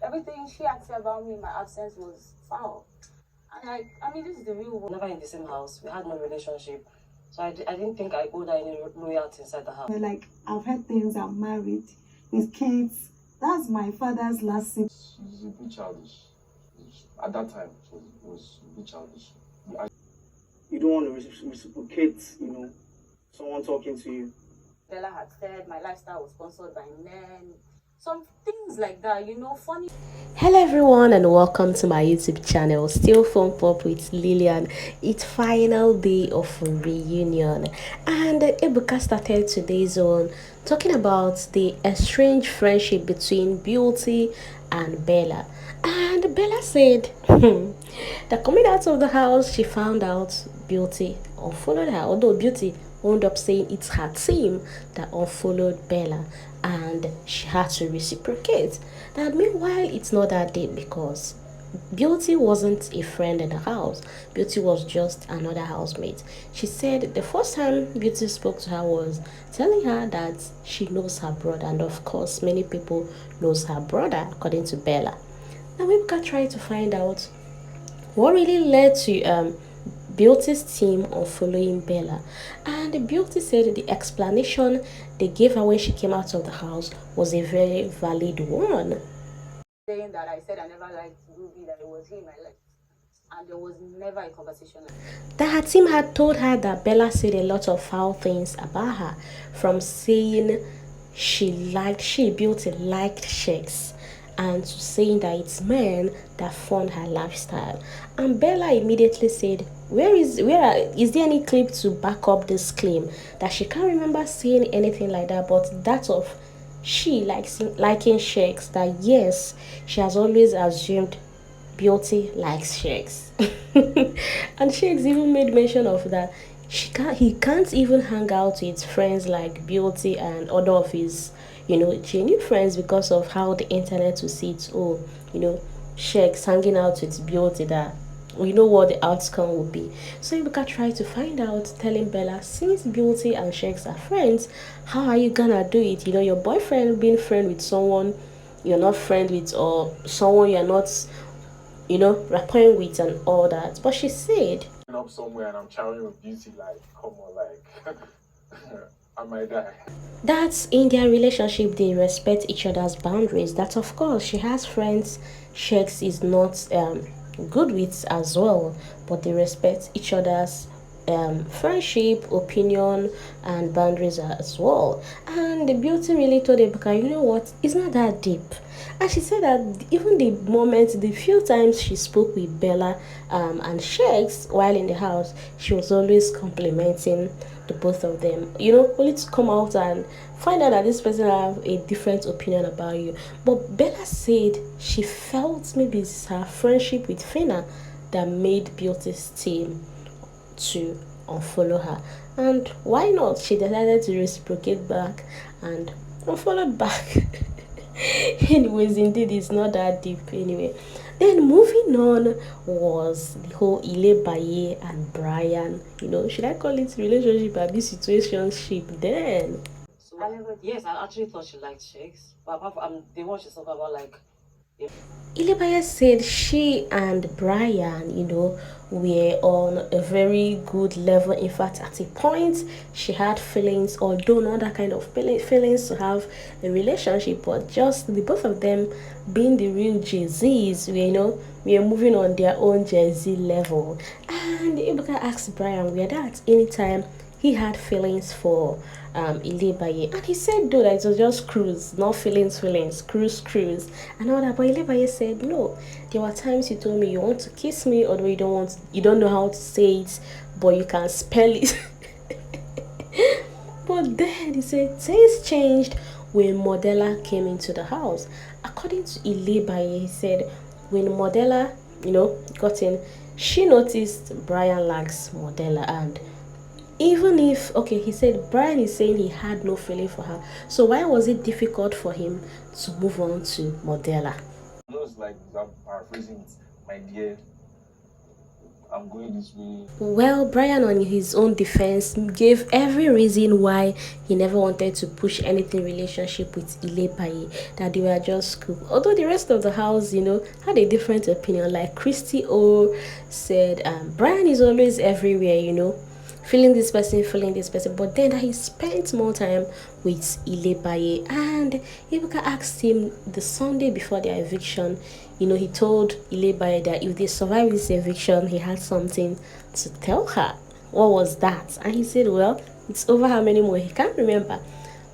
everything she asked about me in my absence was foul. And I mean, this is the real world. Never in the same house. We had no relationship. So I didn't think I owed her any loyalty inside the house. Like, I've heard things, I'm married with kids. That's my father's last thing. She's a bit childish. At that time, it was a bit childish. You don't want to reciprocate, someone talking to you. Bella had said my lifestyle was sponsored by men. Some things like that, funny. Hello everyone and welcome to my YouTube channel. Still Phone Pop with Lillian. It's final day of reunion and Ebuka started today's one talking about the estranged friendship between Beauty and Bella. And Bella said that coming out of the house she found out Beauty unfollowed her, although Beauty wound up saying it's her team that unfollowed Bella and she had to reciprocate. That meanwhile it's not that deep because Beauty wasn't a friend in the house. Beauty was just another housemate. She said the first time Beauty spoke to her was telling her that she knows her brother, and of course many people knows her brother according to Bella. Now we can try to find out what really led to Beauty's team on following Bella, and Beauty said the explanation they gave her when she came out of the house was a very valid one. Saying that I said I never liked Ruby, that it was him I liked, and there was never a conversation like that. That her team had told her that Bella said a lot of foul things about her, from saying Beauty liked chicks, and to saying that it's men that fund her lifestyle. And Bella immediately said, is there any clip to back up this claim? That she can't remember saying anything like that, but that of she liking shakes, that yes, she has always assumed Beauty likes shakes. And shakes even made mention of that he can't even hang out with friends like Beauty and other of his genuine friends because of how the internet will see it. Shakes hanging out with Beauty, that we know what the outcome will be. So you can try to find out, telling Bella, since Beauty and Shakes are friends, how are you gonna do it? Your boyfriend being friend with someone you're not friend with, or someone you're not rapport with and all that. But she said, Up somewhere and I'm chatting with Beauty, like, come on, like, I might die. That's in their relationship, they respect each other's boundaries. That of course she has friends Shakes is not good with as well, but they respect each other's friendship, opinion, and boundaries as well. And the Beauty really told Ebuka, you know what, it's not that deep. And she said that even the few times she spoke with Bella and Shakes while in the house, she was always complimenting the both of them. Only to come out and find out that this person have a different opinion about you. But Bella said she felt maybe it's her friendship with Fina that made Beauty's team to unfollow her, and why not, she decided to reciprocate back and unfollowed back. Anyways, indeed it's not that deep. Anyway, then moving on was the whole Ilebaya and Brayann, should I call it relationship or this situationship then? So yes, I actually thought she liked shakes, but apart from the one she's talking about, like, Ilebaya said she and Brayann, were on a very good level. In fact, at a point, she had feelings, although not that kind of feelings to have a relationship, but just the both of them being the real Jay-Z's, we are moving on their own Jay-Z level. And Ebuka asked Brayann whether at any time he had feelings for Ilebaya, and he said though that it was just cruise, not feelings, cruise and all that. But Ilebaya said no, there were times you told me you want to kiss me, although you don't know how to say it, but you can spell it. But then he said things changed when Modella came into the house. According to Ilebaya, he said when Modella got in, she noticed Brayann likes Modella, and even if, he said Brayann is saying he had no feeling for her, so why was it difficult for him to move on to Modella? Just like, I'm paraphrasing it, my dear, I'm going this way. Well, Brian, on his own defense, gave every reason why he never wanted to push anything relationship with Ilebaye, that they were just cool. Although the rest of the house, had a different opinion. Like Christy O said, Brian is always everywhere, feeling this person, but then he spent more time with Ilebaye. And Ibuka asked him the Sunday before their eviction, he told Ilebaya that if they survive this eviction, he had something to tell her. What was that? And he said, well, it's over how many more? He can't remember.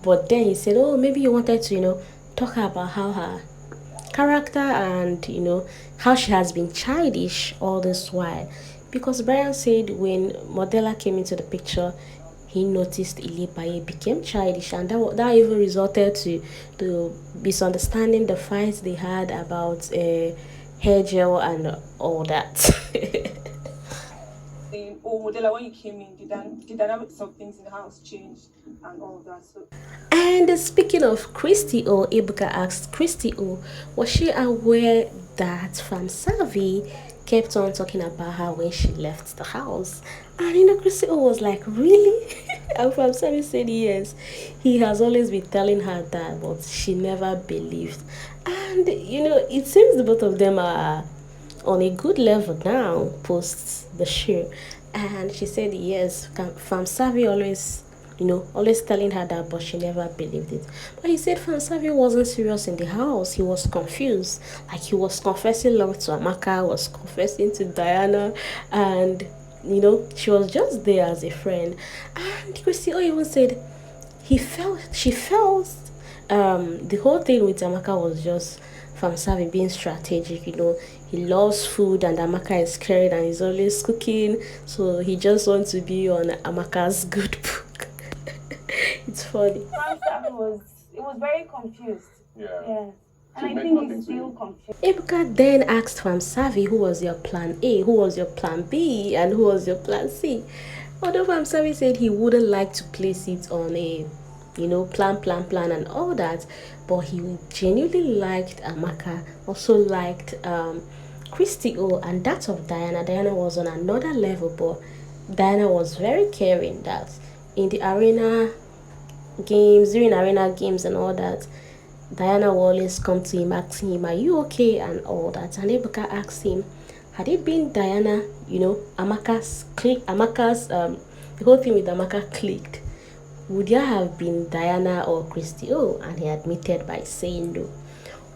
But then he said, oh, maybe he wanted to, talk about how her character and, how she has been childish all this while. Because Brayann said when Modella came into the picture, he noticed Ilebaya became childish, and that even resulted to misunderstanding the fights they had about hair gel and all that. Oh, Modella, when you came in, the dynamics of things in the house changed and all of that. So And speaking of Christy O, Ibuka asked Christy O, was she aware that Fam Savi kept on talking about her when she left the house? And Christy O was like, really? And Fam Savi said yes. He has always been telling her that, but she never believed. And it seems the both of them are on a good level now post the show. And she said yes, Fam Savi always telling her that, but she never believed it. But he said Fam Savi wasn't serious in the house. He was confused. Like he was confessing love to Amaka, was confessing to Diana, and she was just there as a friend. And Christy O even said she felt the whole thing with Amaka was just Fam Savi being strategic. He loves food and Amaka is caring and he's always cooking, so he just wants to be on Amaka's good book. It's funny. it was very confused. Yeah. And I make think nothing he's to still you. confused. Ibuka then asked Fam Savi who was your plan A, who was your plan B, and who was your plan C. Although Fam Savi said he wouldn't like to place it on a plan and all that, but he genuinely liked Amaka, also liked Christy O, and that of Diana. Diana was on another level, but Diana was very caring that in the during arena games and all that, Diana will always come to him asking him, are you okay? And all that. And Ebuka asked him, had it been Diana, Amaka's the whole thing with Amaka clicked, would there have been Diana or Christy? Oh, and he admitted by saying no.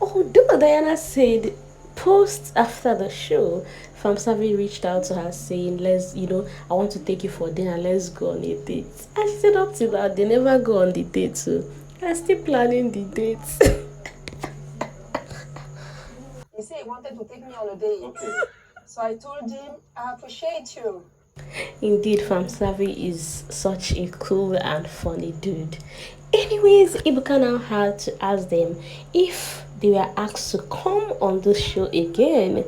Although Diana said post after the show, Fam Savi reached out to her saying, I want to take you for dinner, let's go on a date. And she said up to that, they never go on the date, so they're still planning the dates. He said he wanted to take me on a date. Okay. So I told him, I appreciate you. Indeed, Fam Savi is such a cool and funny dude. Anyways, Ibuka now had to ask them if they were asked to come on this show again,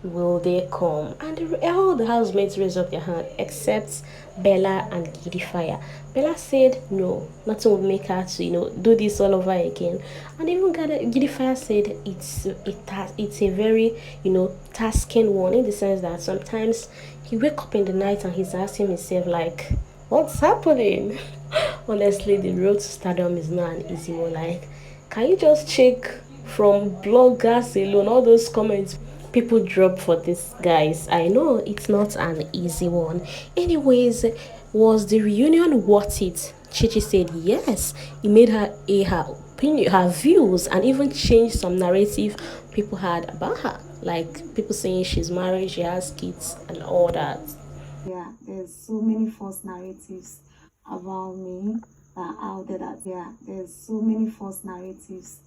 will they come? And all the housemates raised up their hand except Bella and Giddy Fire. Bella said no, nothing would make her to do this all over again. And even Giddy Fire said it's a very tasking one, in the sense that sometimes he wake up in the night and he's asking himself like, what's happening? Honestly, the road to stardom is not an easy one. Like, can you just check from bloggers alone, all those comments people drop for these guys? I know it's not an easy one. Anyways, was the reunion worth it? Chichi said yes. It made her her opinion, her views, and even changed some narrative people had about her. Like people saying she's married, she has kids, and all that. Yeah, there's so many false narratives about me that are out there. There's so many false narratives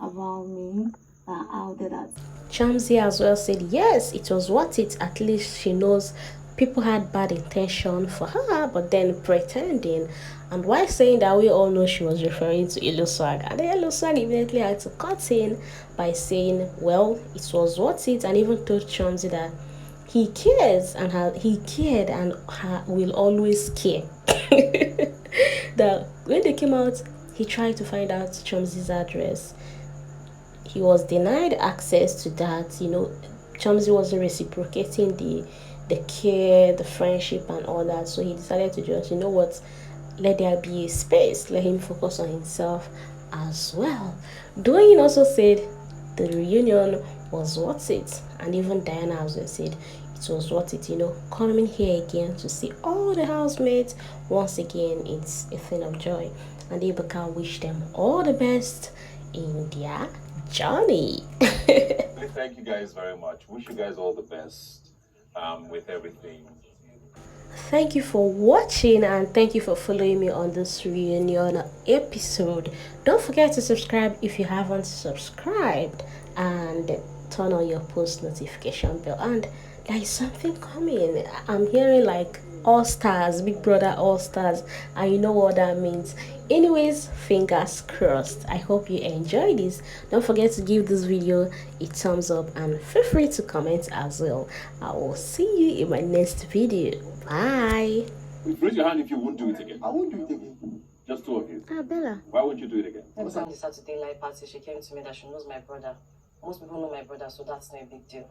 about me that are out there. Chomzy as well said yes, it was worth it. At least she knows people had bad intention for her, but then pretending. And while saying that, we all know she was referring to Iloswag. And then Iloswag immediately had to cut in by saying, well, it was worth it, and even told Chomzy that he cares and he cared and will always care. That when they came out, he tried to find out Chomzy's address. He was denied access to that. Chomzy wasn't reciprocating the care, the friendship, and all that. So he decided to just, you know what, let there be a space, let him focus on himself as well. Dwayne also said the reunion was worth it, and even Diana as well said it was worth it, coming here again to see all the housemates once again. It's a thing of joy, and Ebuka wished them all the best in their journey. Thank you guys very much. Wish you guys all the best with everything. Thank you for watching, and thank you for following me on this reunion episode. Don't forget to subscribe if you haven't subscribed, and turn on your post notification bell. And there is something coming. I'm hearing like All Stars, Big Brother All Stars, and you know what that means. Anyways, fingers crossed. I hope you enjoy this. Don't forget to give this video a thumbs up, and feel free to comment as well. I will see you in my next video. Bye. Raise your hand if you won't do it again. I won't do it again. Just two of you. Bella. Why won't you do it again? Next time the Saturday night party, she came to me that she knows my brother. Most people know my brother, so that's not a big deal.